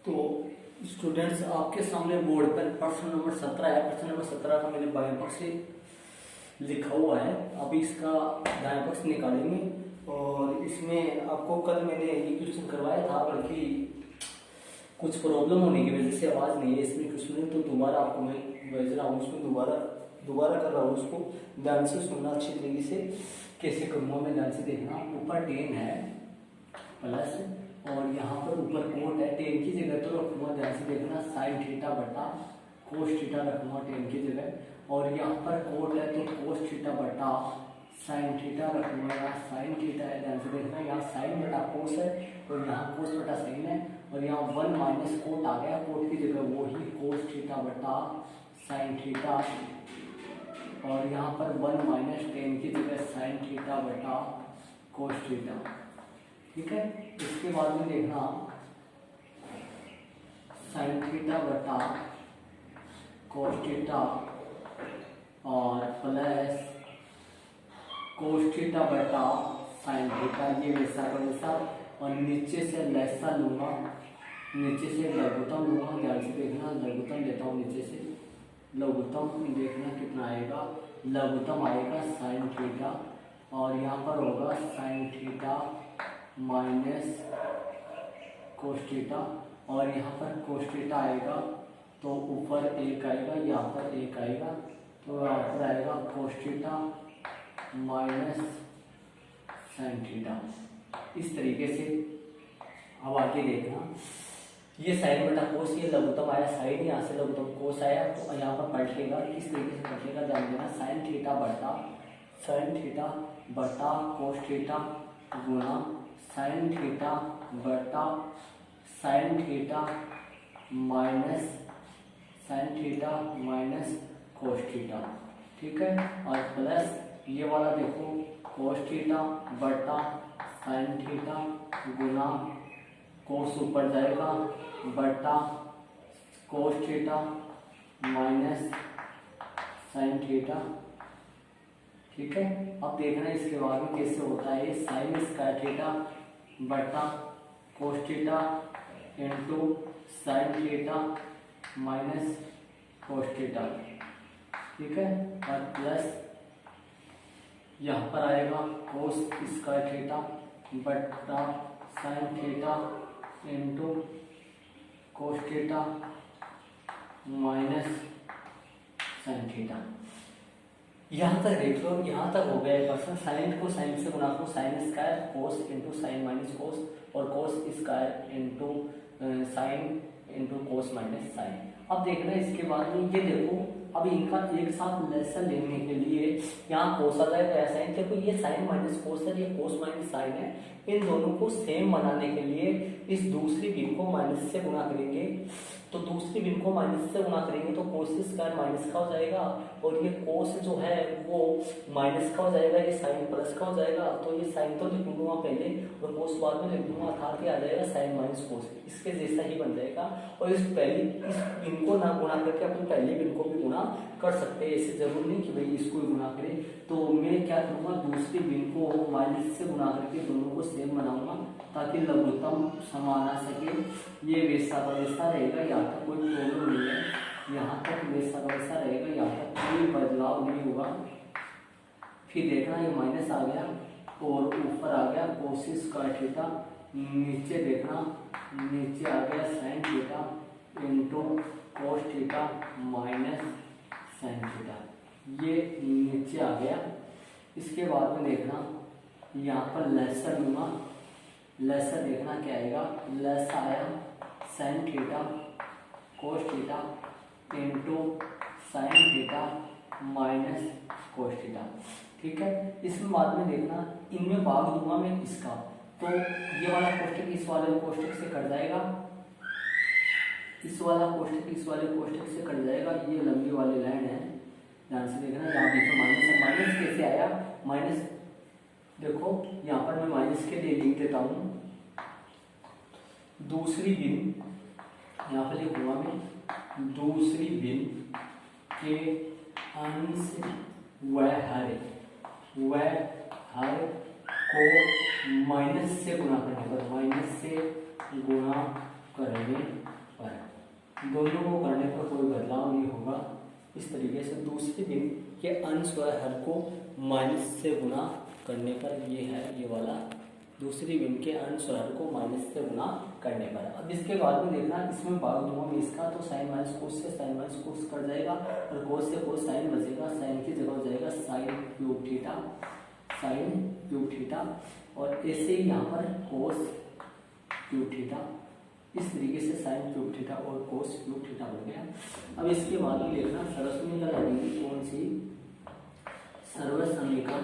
तो स्टूडेंट्स, आपके सामने बोर्ड पर प्रश्न नंबर 17 है। प्रश्न नंबर 17 का मैंने बाएं पक्ष से लिखा हुआ है। अभी इसका दाएं पक्ष निकालेंगे और इसमें आपको कल मैंने ये क्वेश्चन करवाया था, बल्कि कुछ प्रॉब्लम होने की वजह से आवाज़ नहीं है इसमें क्वेश्चन, तो दोबारा आपको मैं भेज रहा हूँ उसको, दोबारा कर रहा हूँ उसको। ध्यान से सुनना अच्छी तरीके से। कैसे करूँगा मैं, ध्यान से देखना। ऊपर 10 है प्लस और यहाँ पर ऊपर कोट है। 10 की जगह तो रखूँगा, ध्यान से देखना, साइन थीटा बटा कोस थीटा रखूँगा 10 की जगह। और यहाँ पर कोट है तो कोस थीटा बटा साइन थीटा रखूँगा। यहाँ साइन थीटा है, ध्यान से देखना, यहाँ साइन बटा कोस है और यहाँ कोस बटा साइन है। और यहाँ 1 माइनस कोट आ गया, कोट की जगह वो ही कोस थीटा बटा साइन थीटा। और यहाँ पर 1 माइनस 10 की जगह साइन थीटा बटा कोस थीटा। ठीक है। इसके बाद में देखना साइन थीटा बटा कोस थीटा और प्लस कोस थीटा बटा साइन थीटा, ये वैसा का वैसा। और नीचे से लैसा लूंगा, नीचे से लघुत्तम लूंगा, ध्यान से देखना, लघुत्तम लेता हूँ नीचे से। लघुत्तम देखना कितना आएगा, लघुत्तम आएगा साइन थीटा और यहाँ पर होगा sign theta minus cos theta. और यहाँ पर कोस थीटा आएगा तो ऊपर 1 आएगा, यहाँ पर 1 आएगा, तो यहाँ पर आएगा cos theta minus sine theta. इस तरीके से अब आगे देखना, ये साइन बटा कोस, ये लघुत्तम आया साइन, यहाँ से लघुत्तम कोस आया, तो यहाँ पर पलटेगा। किस तरीके से पलटेगा ध्यान देना, साइन थीटा बटा कोस थीटा गुणा साइन थीटा बटा sign theta minus cos theta. ठीक है। और प्लस ये वाला देखो, कोस थीटा बटा साइन थीटा गुणा कोस ऊपर जाएगा बटा cos theta minus sine theta. ठीक है। अब देखना इसके बाद में कैसे होता है, साइन स्क्वायर थीटा बटा कोस theta into sine theta minus cos theta. ठीक है। और प्लस यहाँ पर आएगा कोस स्क्वायर थीटा बटा sign theta into cos theta minus sine theta. यहाँ तक देख लो, यहाँ तक हो गया पर्सन। साइन को साइन से गुणा करो, sine square cos into sine minus cos, और cos square into sine into cos minus sine. अब देखना इसके बाद में, ये देखो अब इनका एक साथ लेसन लेने के लिए यहाँ कोस आ जाएगा या साइन। देखो ये साइन माइनस कोस है, ये कोस माइनस साइन है। इन दोनों को सेम बनाने के लिए इस दूसरी भिन्न को माइनस से गुणा करेंगे, तो दूसरी भिन्न को माइनस से गुणा करेंगे तो कोस स्क्वायर माइनस का हो जाएगा और ये कोस जो है वो माइनस का हो जाएगा, ये साइन प्लस का हो जाएगा। तो ये साइन तो लिख दूंगा पहले और कोस बाद में लिख दूंगा, अर्थात ये आ जाएगा साइन माइनस कोस, इसके जैसा ही बन जाएगा। और इस भिन्न को ना गुणा करके अपन पहली भिन्न को भी गुणा कर सकते हैं, ऐसे जरूर नहीं कि भाई इसको ही गुणा करें। तो मैं क्या करूँगा, दूसरी भिन्न को माइनस से गुणा करके दोनों को सेम बनाऊंगा ताकि लघुत्तम समान आ सके। ये वैसा का वैसा रहेगा, यहाँ तक कोई प्रॉब्लम नहीं है, यहाँ तक वैसा का वैसा रहेगा, यहाँ तक कोई बदलाव नहीं होगा। फिर देखना ये माइनस आ गया और ऊपर आ गया कोस स्क्वायर थीटा, नीचे देखना नीचे आ गया sign theta into cos theta minus sine theta, ये नीचे आ गया। इसके बाद में देखना यहाँ पर लेसर लूँगा, लेसर देखना क्या आएगा, लेस आया sign theta cos theta into sine theta minus cos theta. ठीक है। इसमें बाद में देखना, इनमें भाग दूंगा मैं इसका, तो ये वाला कोष्टक इस वाले कोष्टक से कट जाएगा, इस वाला कोष्टक इस वाले कोष्टक से कट जाएगा। ये लंबी वाली लाइन है, ध्यान से देखना, यहाँ बीच में माइनस है। माइनस कैसे आया, माइनस देखो यहाँ पर मैं माइनस के लिए लिख देता हूँ, दूसरी भिन्न यहाँ पर लिखूंगा मैं, दूसरी भिन्न के अंश व हर को माइनस से गुणा करने पर, माइनस से गुणा करेंगे दोनों को करने पर कोई बदलाव नहीं होगा। इस तरीके से दूसरे दिन के अंश व हर को माइनस से गुना करने पर ये है ये वाला दूसरी बिन के अंश और हर को माइनस से गुना करने पर। अब इसके बाद में देखना इसमें भाग दूंगा मैं इसका, तो साइन माइनस कोस से साइन माइनस कोस कट जाएगा और कोस से कोस साइन बचेगा, साइन की जगह हो जाएगा sine cube theta, sine cube theta और ऐसे ही यहाँ पर कोस क्यूब थीटा। इस तरीके से साइन क्यूब थीटा और कोस क्यूब थीटा बन गया। अब इसके बाद में देखना सर्वसमीका लगेगी कौन सी, सर्वसमीका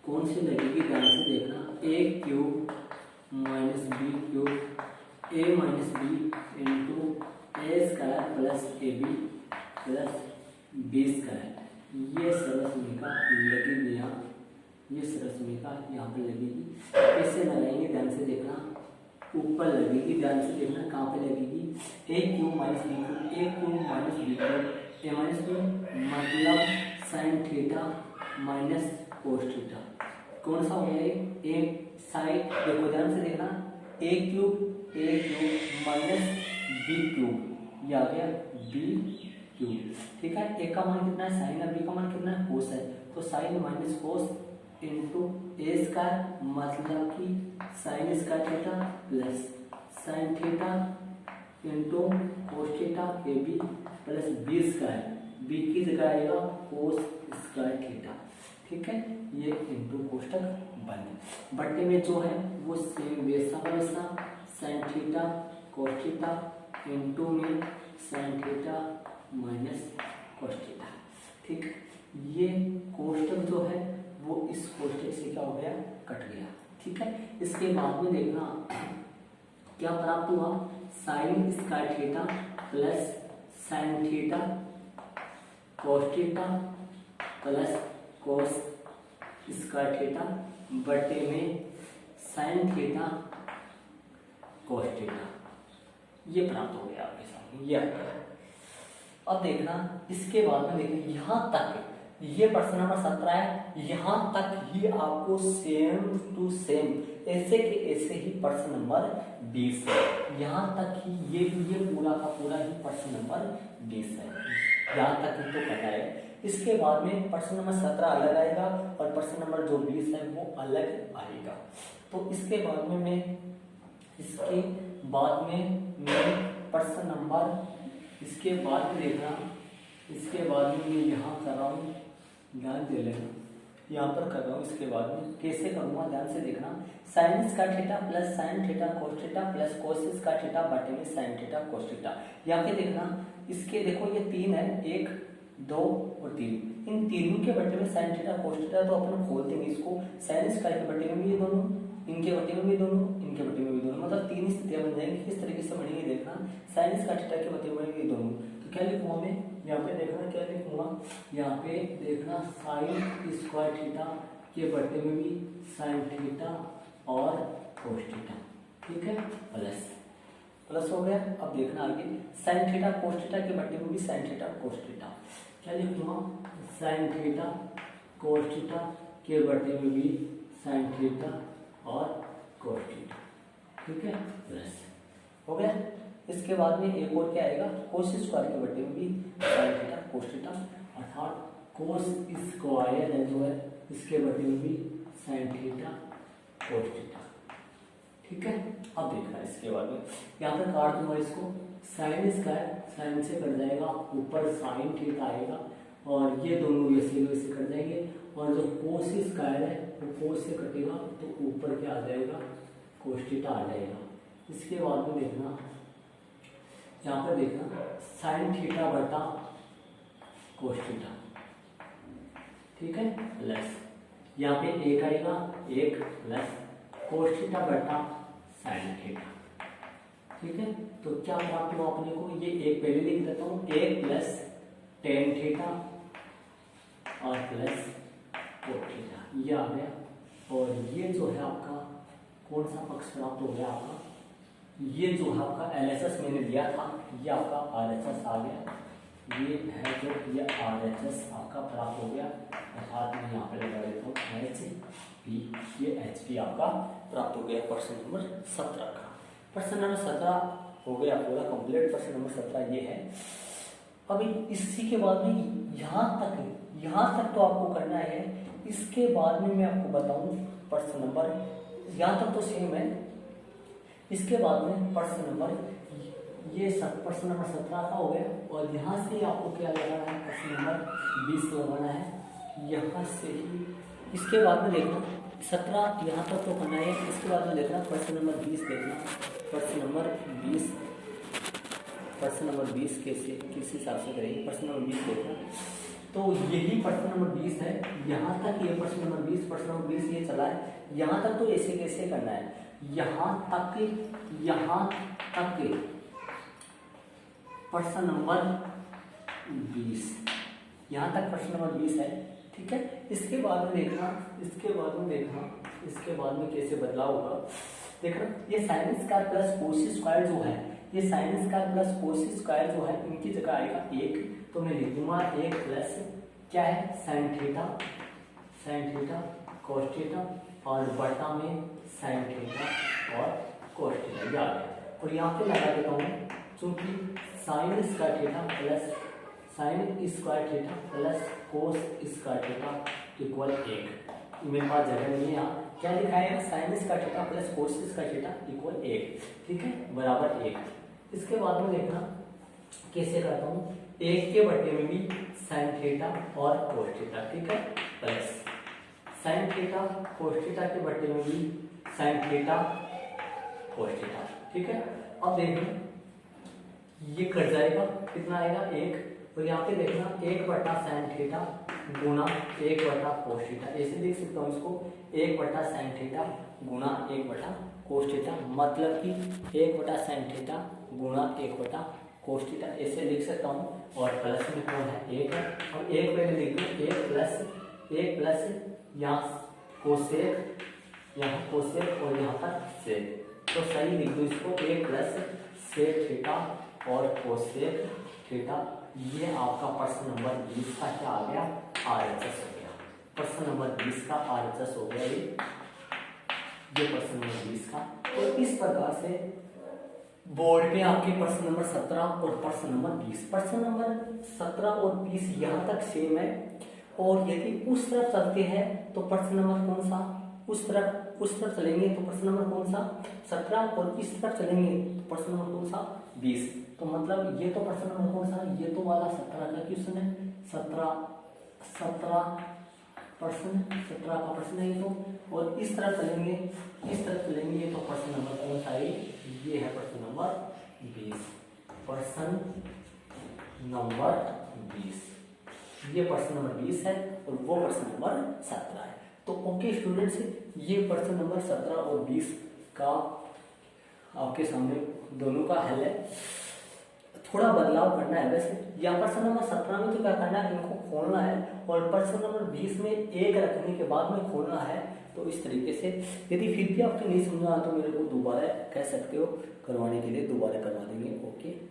कौन सी लगेगी ध्यान से देखना, a cube minus b cube a minus b into A square plus a B plus B square. ये सर्वसमीका लगेगी यहाँ, ये सर्वसमीका यहाँ पर लगेगी। कैसे लगाएंगे ध्यान से देखना, ऊपर लगेगी, ध्यान से देखना कहाँ पे लगेगी, ए cube minus b cube, A cube minus b cube a minus B मतलब sign theta minus cos theta. कौन सा हो गया ये साइन, देखो ध्यान से देखना a cube minus b cube, ये आ गया बी क्यूब। ठीक है, ए का मान कितना है साइन है, बी का मान कितना है कोस है, तो साइन माइनस कोस इंटू ए स्क्वायर मतलब कि sine square theta plus sine theta into cos theta A B plus B square, B की जगह आएगा कोस स्क्वायर थीटा। ठीक है, ये इंटू कोष्टक बंद। बट्टे में जो है वो सेम वैसा का वैसा sine theta cos theta into में sine theta minus cos theta. ठीक, ये कोष्टक जो है वो इस कोष्टक से क्या हो गया कट गया। ठीक है, इसके बाद में देखना क्या प्राप्त हुआ, sign square theta plus sine theta cos theta plus cos square theta बटे में साइन थीटा कोस थीटा, ये प्राप्त हो गया आपके सामने, ये आ गया। अब देखना इसके बाद में देखना यहाँ तक ये प्रश्न नंबर 17 है, यहाँ तक ही आपको सेम टू सेम ऐसे के ऐसे ही प्रश्न नंबर 20 है, यहाँ तक ही ये पूरा का पूरा ही प्रश्न नंबर 20 है, यहाँ तक ही तो पता है। इसके बाद में प्रश्न नंबर 17 अलग आएगा और प्रश्न नंबर जो 20 है वो अलग आएगा। तो इसके बाद में मैं प्रश्न नंबर इसके बाद में देखना, इसके बाद में मैं यहाँ कर रहा हूँ, ध्यान दे लेना, यहाँ पर कर रहा हूँ। इसके बाद में कैसे करूँगा ध्यान से देखना, sign square theta plus sine theta cos theta plus cos square theta बटे में साइन थीटा कोस थीटा। यहाँ पे देखना इसके देखो ये 3 है, 1 2 और 3, इन तीनों के बटे में साइन थीटा कोस थीटा, तो अपन खोल देंगे इसको, साइन स्क्वायर के बटे में भी ये दोनों, इनके बटे में भी दोनों, इनके बटे में भी दोनों, मतलब 3 स्थितियां बन जाएंगी। किस तरीके से बनेंगी देखना, साइन स्क्वायर थीटा के बटे में भी दोनों, तो क्या लिखूंगा मैं यहाँ पे देखना, क्या लिखूंगा यहाँ पे देखना, साइन स्क्वायर थीटा के बटे में भी साइन थीटा और कोस थीटा। ठीक है, प्लस हो गया। अब देखना आगे, साइन थीटा कोस थीटा के बटे में भी साइन थीटा कोस थीटा, क्या लिखूंगा, साइन थीटा कोस थीटा के बटे में भी साइन थीटा और कोस थीटा। ठीक है, प्लस हो गया। इसके बाद में एक और क्या आएगा, कोस स्क्वायर के बटे में भी साइन थीटा कोस थीटा, अर्थात कोस स्क्वायर है जो है इसके बटे में भी साइन थीटा कोस थीटा। ठीक है, अब देखना इसके बाद में यहाँ पर काट दूंगा इसको, साइन स्क्वायर साइन से कट जाएगा, ऊपर साइन थीटा आएगा और ये दोनों वैसे वैसे कट जाएंगे, और जो कोस स्क्वायर है वो कोस से कटेगा तो ऊपर क्या आ जाएगा कोस थीटा आ जाएगा। इसके बाद में देखना यहाँ पर देखना साइन थीटा बटा कोस थीटा। ठीक है, प्लस यहाँ पे 1 आएगा, 1 प्लस कोस थीटा बटा साइन थीटा। ठीक है, तो क्या प्राप्त हुआ अपने को, ये 1 पहले लिख देता हूँ, 1 प्लस टेन थीटा और प्लस कोस थीटा, ये आ गया। और ये जो है आपका कौन सा पक्ष प्राप्त हो गया आपका, ये जो है आपका LHS मैंने दिया था, ये आपका RHS आ गया, ये है जो ये RHS आपका प्राप्त हो गया, अर्थात मैं यहाँ पे लगा देता हूँ HP, ये HP आपका प्राप्त हो गया प्रश्न नंबर 17 का। प्रश्न नंबर 17 हो गया पूरा कंप्लीट। प्रश्न नंबर 17 ये है। अभी इसी के बाद में यहाँ तक तो आपको करना है। इसके बाद में मैं आपको बताऊं प्रश्न नंबर, यहाँ तक तो सेम है। इसके बाद में प्रश्न नंबर ये प्रश्न नंबर 17 का हो गया और यहाँ से आपको क्या लगाना है, प्रश्न नंबर 20 लगाना है यहाँ से ही। इसके बाद में देखना 17 यहाँ तक तो करना है। इसके बाद में देखना प्रश्न नंबर 20 देखना। प्रश्न नंबर 20 कैसे किस हिसाब से करेंगे, प्रश्न नंबर 20 देखना। तो यही प्रश्न नंबर 20 है। यहाँ तक ये प्रश्न नंबर 20 ये चला है। यहाँ तक तो ऐसे कैसे करना है, यहाँ तक प्रश्न नंबर 20, यहाँ तक प्रश्न नंबर 20 है, ठीक है। इसके बाद में देखना इसके बाद में कैसे बदलाव होगा। देखना ये sine square plus cos square जो है, ये sine square plus cos square जो है, इनकी जगह आएगा 1, तो मैं लिख दूंगा 1 प्लस क्या है साइन थीटा कोस थीटा और बटा में साइन थीटा और कोस थीटा, ये आ गया। और यहाँ पे लगा देता हूँ क्योंकि sign square theta plus cos square theta equal 1, मेरे पास जगह नहीं है। यहाँ क्या लिखा है, sign square theta plus cos square theta equal 1, ठीक है, बराबर 1। इसके बाद में देखना कैसे करता हूँ, 1 के बटे में भी साइन थीटा और कोस थीटा, ठीक है, plus sine theta cos theta के बटे में भी साइन थीटा कोस थीटा, ठीक है। अब देखना ये कट जाएगा, कितना आएगा 1, और यहाँ पे देखना 1 बटा साइन थीटा गुना 1 बटा कोस थीटा, ऐसे लिख सकता हूँ इसको 1 बटा साइन थीटा गुना 1 बटा कोस थीटा, मतलब कि 1 बटा साइन थीटा गुना 1 बटा कोस थीटा, ऐसे लिख सकता हूँ। और प्लस में कौन है 1 है, और 1 पहले लिख दूँ 1 प्लस यहाँ कोसेक और यहाँ पर सेक, तो सही लिख दूँ इसको 1 प्लस सेक थीटा और कोसेक थीटा। ये आपका प्रश्न नंबर 20 का क्या आ गया, RHS हो गया। प्रश्न नंबर 20 का RHS हो गया ये प्रश्न नंबर 20 का। तो इस प्रकार से बोर्ड में आपके प्रश्न नंबर 17 और प्रश्न नंबर 20, प्रश्न नंबर 17 और 20 यहाँ तक सेम है। और यदि उस तरफ चलते हैं तो प्रश्न नंबर कौन सा, उस तरफ चलेंगे तो प्रश्न नंबर कौन सा 17, और इस तरफ चलेंगे तो प्रश्न नंबर कौन सा 20। तो मतलब ये तो प्रश्न नंबर कौन सा, ये तो वाला 17 का क्वेश्चन है, 17 का प्रश्न है तो। और इस तरफ चलेंगे ये तो प्रश्न नंबर कौन सा है, ये है प्रश्न नंबर 20, प्रश्न नंबर 20, ये प्रश्न नंबर 20 है और वो प्रश्न नंबर 17 है। तो ओके स्टूडेंट्स, ये प्रश्न नंबर 17 और 20 का आपके सामने दोनों का हल है। थोड़ा बदलाव करना है वैसे, यहाँ प्रश्न नंबर 17 में तो क्या करना है, इनको खोलना है, और प्रश्न नंबर 20 में 1 रखने के बाद में खोलना है। तो इस तरीके से यदि फिर भी आपको नहीं समझ आया तो मेरे को दोबारा कह सकते हो, करवाने के लिए दोबारा करवा देंगे। ओके।